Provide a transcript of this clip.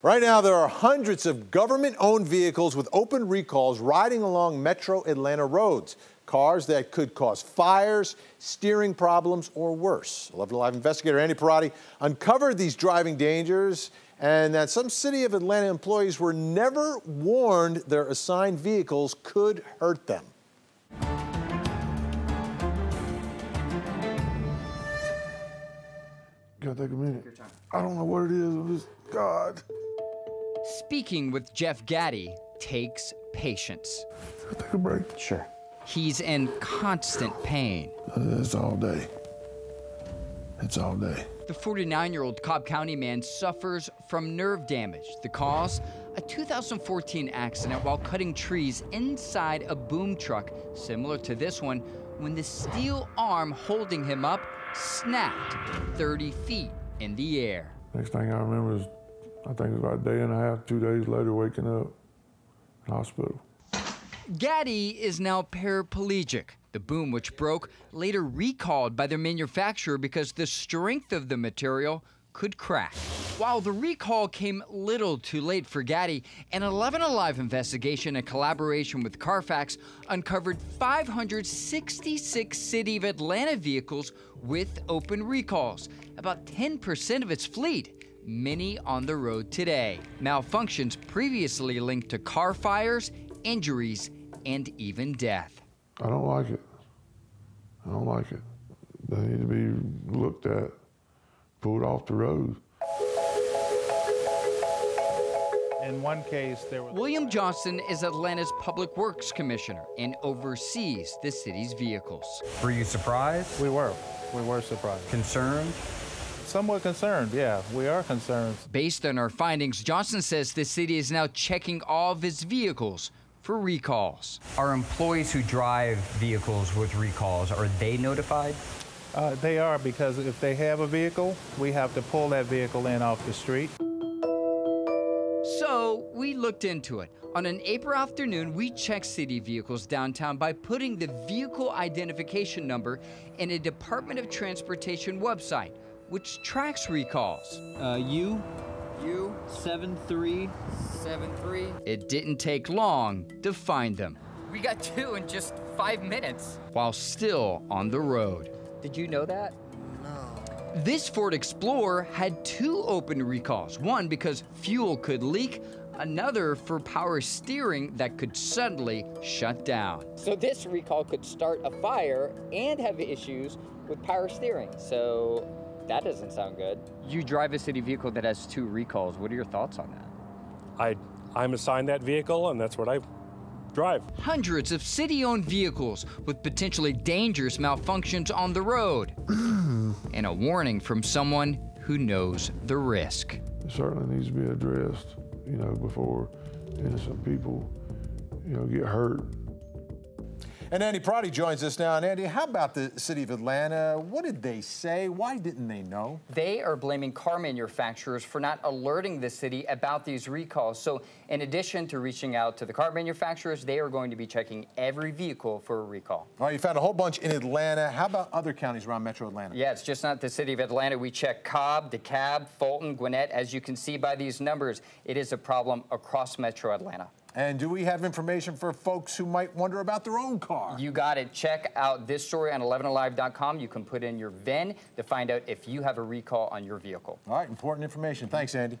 Right now, there are hundreds of government-owned vehicles with open recalls riding along Metro Atlanta roads. Cars that could cause fires, steering problems, or worse. 11 Alive investigator Andy Parati uncovered these driving dangers and that some City of Atlanta employees were never warned their assigned vehicles could hurt them. Gotta take a minute. I don't know what it is. God. Speaking with Jeff Gaddy takes patience. Take a break. Sure. He's in constant pain. It's all day. It's all day. The 49-year-old Cobb County man suffers from nerve damage. The cause? A 2014 accident while cutting trees inside a boom truck, similar to this one, when the steel arm holding him up snapped 30 feet in the air. Next thing I remember is, I think it was about a day and a half, 2 days later, waking up in hospital. Gaddy is now paraplegic. The boom, which broke, later recalled by their manufacturer because the strength of the material could crack. While the recall came little too late for Gaddy, an 11 Alive investigation in collaboration with Carfax uncovered 566 City of Atlanta vehicles with open recalls, about 10% of its fleet, many on the road today. Malfunctions previously linked to car fires, injuries, and even death. I don't like it. I don't like it. They need to be looked at, pulled off the road. In one case, there was... William Johnson is Atlanta's Public Works Commissioner and oversees the city's vehicles. Were you surprised? We were surprised. Concerned? Somewhat concerned, yeah, we are concerned. Based on our findings, Johnson says the city is now checking all of its vehicles for recalls. Are employees who drive vehicles with recalls, are they notified? They are, because if they have a vehicle, we have to pull that vehicle in off the street. So we looked into it. On an April afternoon, we checked city vehicles downtown by putting the vehicle identification number in a Department of Transportation website, which tracks recalls. U7373. It didn't take long to find them. We got 2 in just 5 minutes. While still on the road. Did you know that? This Ford Explorer had 2 open recalls. One because fuel could leak, another for power steering that could suddenly shut down. So this recall could start a fire and have issues with power steering. So that doesn't sound good. You drive a city vehicle that has 2 recalls. What are your thoughts on that? I'm assigned that vehicle, and that's what I drive. Hundreds of city-owned vehicles with potentially dangerous malfunctions on the road. And a warning from someone who knows the risk. It certainly needs to be addressed, before innocent people, get hurt. And Andy Parati joins us now. And Andy, how about the City of Atlanta? What did they say? Why didn't they know? They are blaming car manufacturers for not alerting the city about these recalls. So in addition to reaching out to the car manufacturers, they are going to be checking every vehicle for a recall. Well, you found a whole bunch in Atlanta. How about other counties around Metro Atlanta? Yeah, it's just not the City of Atlanta. We check Cobb, DeKalb, Fulton, Gwinnett. As you can see by these numbers, it is a problem across Metro Atlanta. And do we have information for folks who might wonder about their own car? You got it. Check out this story on 11alive.com. You can put in your VIN to find out if you have a recall on your vehicle. All right, important information. Thanks, Andy.